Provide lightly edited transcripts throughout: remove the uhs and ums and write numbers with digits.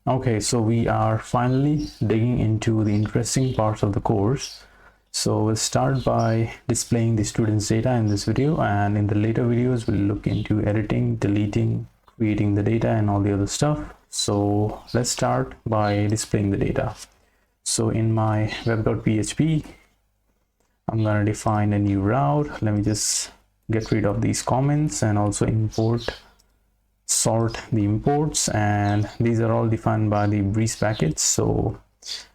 Okay, so we are finally digging into the interesting parts of the course. So we'll start by displaying the students' data in this video, and in the later videos we'll look into editing, deleting, creating the data and all the other stuff. So let's start by displaying the data. So in my web.php, I'm going to define a new route. Let me just get rid of these comments and also sort the imports, and these are all defined by the breeze package. So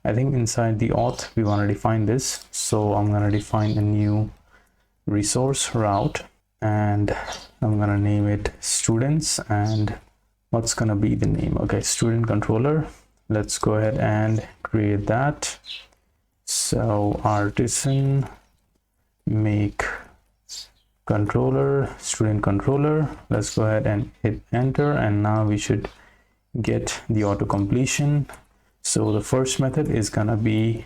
I think inside the auth we want to define this, so I'm going to define a new resource route and I'm going to name it students. And what's going to be the name? Okay, student controller. Let's go ahead and create that. So artisan make controller, student controller. Let's go ahead and hit enter, and now we should get the auto completion. So the first method is gonna be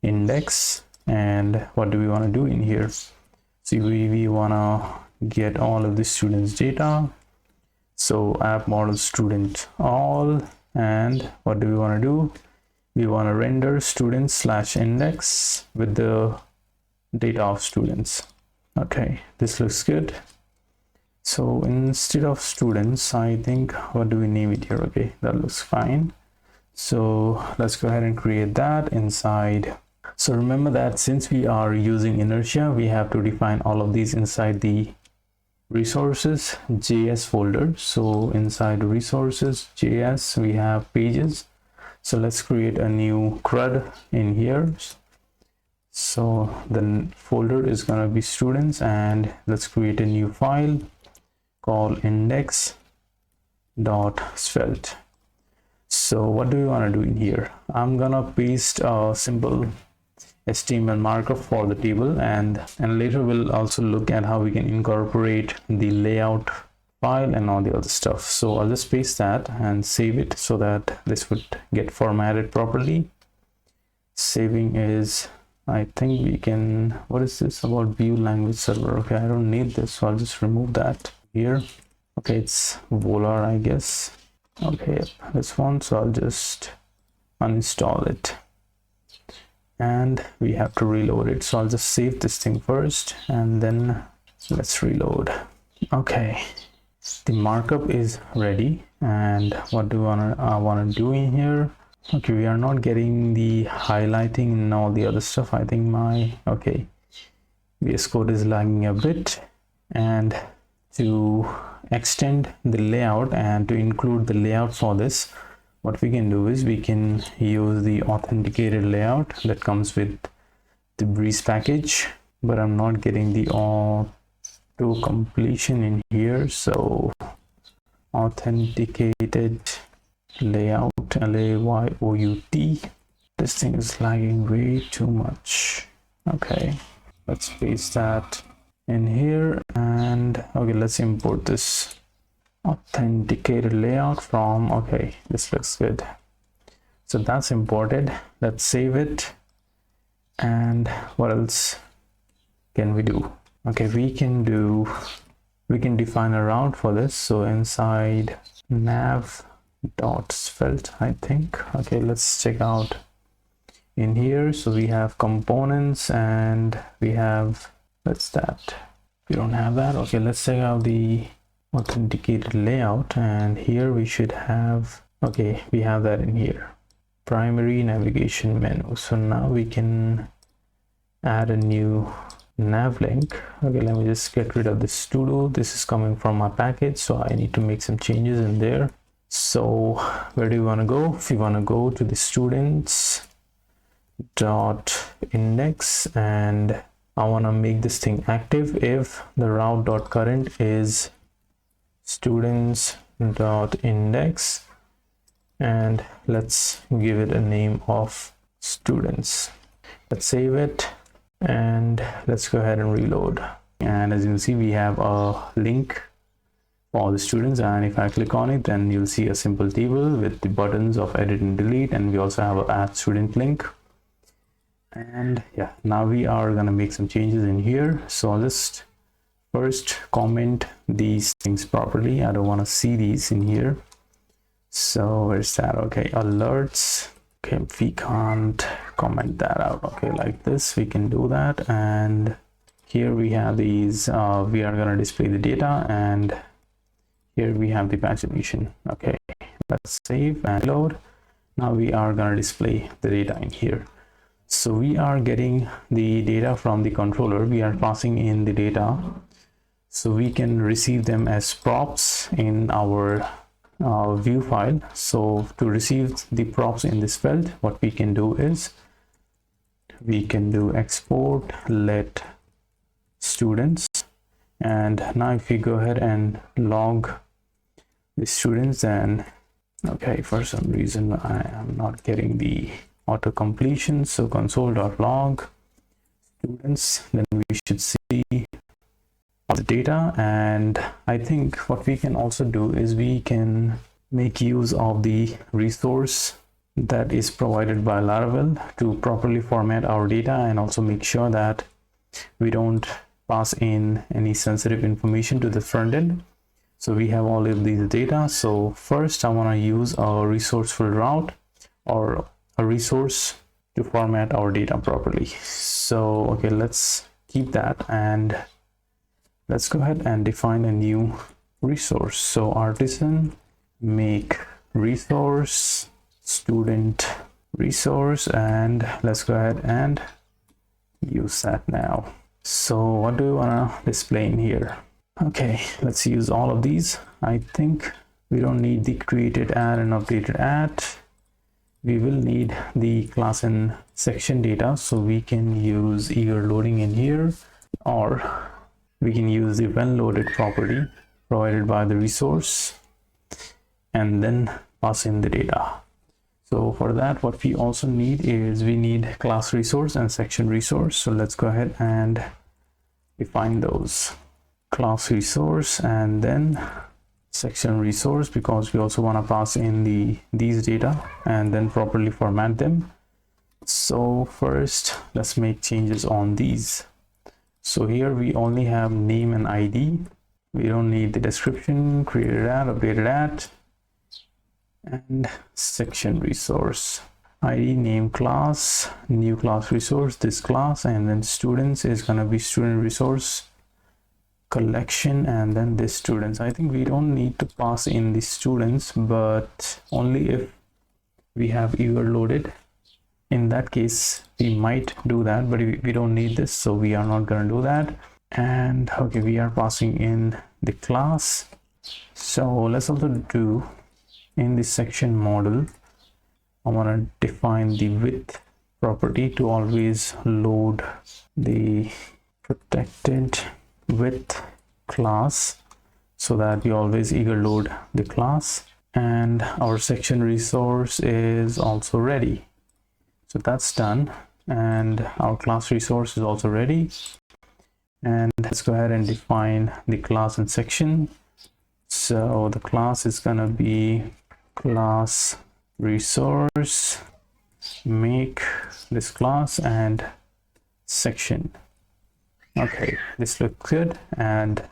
index, and what do we want to do in here? So we want to get all of the students data. So app model student all, and what do we want to do? We want to render students / index with the data of students. Okay, this looks good. So instead of students, I think, what do we name it here? Okay, that looks fine. So let's go ahead and create that inside. So remember that since we are using Inertia, we have to define all of these inside the Resources.js folder. So inside Resources.js we have pages. So let's create a new CRUD in here. So the folder is going to be students, and let's create a new file called Index.Svelte. So what do we want to do in here? I'm gonna paste a simple HTML markup for the table, and later we'll also look at how we can incorporate the layout file and all the other stuff. So I'll just paste that and save it so that this would get formatted properly. Saving is, I think we can, what is this about view language server? Okay, I don't need this, so I'll just remove that here. Okay, it's Volar, I guess. Okay, this one, so I'll just uninstall it, and we have to reload it. So I'll just save this thing first and then let's reload. Okay, the markup is ready, and what do I want to do in here? Okay, we are not getting the highlighting and all the other stuff. I think my VS Code is lagging a bit, and to extend the layout and to include the layout for this, what we can do is we can use the authenticated layout that comes with the breeze package, but I'm not getting the auto completion in here. So authenticated layout, layout, this thing is lagging way too much. Okay, let's paste that in here, and okay, let's import this authenticated layout from, okay, this looks good. So that's imported. Let's save it. And what else can we do? Okay, we can define a route for this. So inside nav.svelte, I think. Okay, let's check out in here. So we have components, and we have, what's that? We don't have that. Okay, let's check out the authenticated layout, and here we should have, okay, we have that in here, primary navigation menu. So now we can add a new nav link. Okay, let me just get rid of this to do. This is coming from my package, so I need to make some changes in there. So where do we want to go? If we want to go to the students.index, and I want to make this thing active if the route.current is students.index, and let's give it a name of students. Let's save it, and let's go ahead and reload. And as you can see, we have a link for the students, and if I click on it, then you'll see a simple table with the buttons of edit and delete, and we also have an add student link. And yeah, now we are gonna make some changes in here. So I'll just first comment these things properly. I don't want to see these in here. So where's that? Okay, alerts. Okay, we can't comment that out. Okay, like this we can do that. And here we have these, we are going to display the data, and here we have the pagination. Okay, let's save and load. Now we are going to display the data in here. So we are getting the data from the controller. We are passing in the data so we can receive them as props in our view file. So to receive the props in this field, what we can do is we can do export let students. And now if we go ahead and log the students, then okay, for some reason I am not getting the auto completion. So console.log students, then we should see the data. And I think what we can also do is we can make use of the resource that is provided by Laravel to properly format our data, and also make sure that we don't pass in any sensitive information to the front end. So we have all of these data. So first I want to use a resourceful route or a resource to format our data properly. So okay, let's keep that, and let's go ahead and define a new resource. So artisan make resource student resource, and let's go ahead and use that now. So what do we want to display in here? Okay, let's use all of these. I think we don't need the created ad and updated ad. We will need the class and section data, so we can use eager loading in here, or we can use the when loaded property provided by the resource and then pass in the data. So for that, what we also need is we need class resource and section resource. So let's go ahead and define those. Class resource and then section resource, because we also want to pass in these data and then properly format them. So first let's make changes on these. So here we only have name and ID. We don't need the description, created ad, updated ad, and section resource. ID, name, class, new class resource, this class, and then students is going to be student resource collection, and then this students. I think we don't need to pass in the students, but only if we have eager loaded. In that case we might do that, but we don't need this, so we are not going to do that. And okay, we are passing in the class. So let's also do in the section model, I want to define the width property to always load the protected width class, so that we always eager load the class. And our section resource is also ready, so that's done, and our class resource is also ready. And let's go ahead and define the class and section. So the class is gonna be class resource make this class and section. Okay, this looks good, and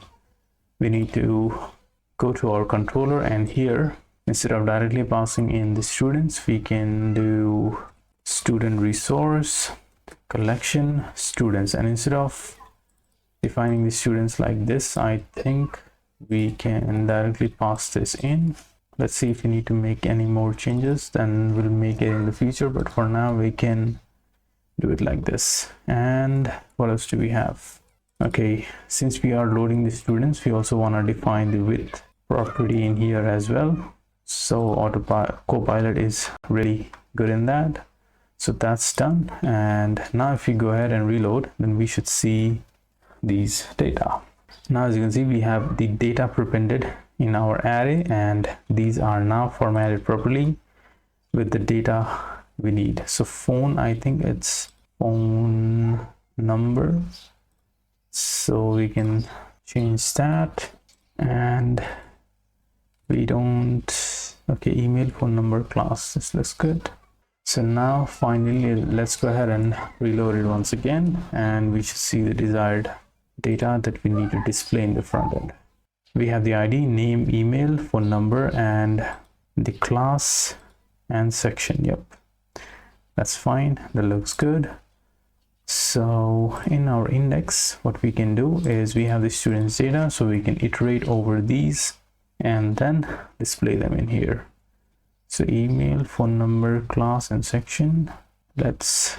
we need to go to our controller, and here instead of directly passing in the students, we can do student resource collection students. And instead of defining the students like this, I think we can directly pass this in. Let's see if we need to make any more changes, then we'll make it in the future, but for now we can do it like this. And what else do we have? Okay, since we are loading the students, we also want to define the width property in here as well. So Copilot is really good in that. So that's done. And now if we go ahead and reload, then we should see these data. Now as you can see, we have the data prepended in our array, and these are now formatted properly with the data we need. So phone, I think it's phone number, so we can change that. And we don't, okay, email, phone number, class, this looks good. So now finally let's go ahead and reload it once again, and we should see the desired data that we need to display in the front end. We have the ID, name, email, phone number, and the class and section. Yep, that's fine, that looks good. So in our index, what we can do is we have the students data, so we can iterate over these and then display them in here. So email, phone number, class and section. Let's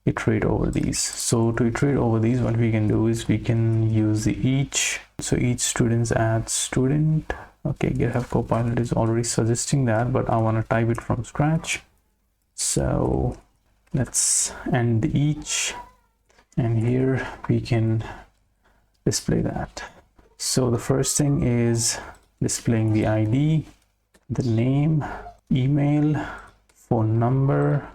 iterate over these. So to iterate over these, what we can do is we can use the each. So each students add student. Okay, GitHub Copilot is already suggesting that, but I want to type it from scratch. So let's end the each, and here we can display that. So the first thing is displaying the ID, the name, email, phone number,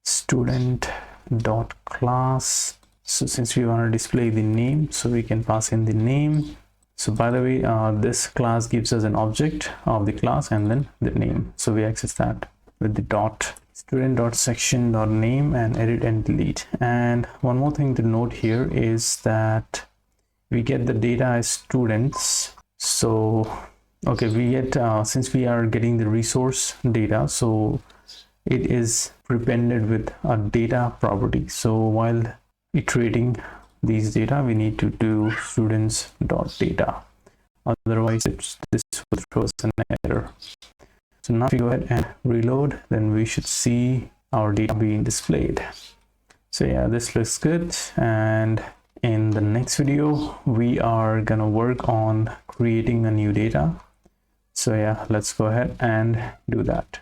student dot class. So since we want to display the name, so we can pass in the name. So by the way, this class gives us an object of the class and then the name, so we access that with the dot student dot section dot name and edit and delete. And one more thing to note here is that we get the data as students. So okay, we get since we are getting the resource data, so it is prepended with a data property. So while iterating these data, we need to do students dot data, otherwise this will throw us an error. So now if we go ahead and reload, then we should see our data being displayed. So yeah, this looks good. And in the next video, we are gonna work on creating a new data. So yeah, let's go ahead and do that.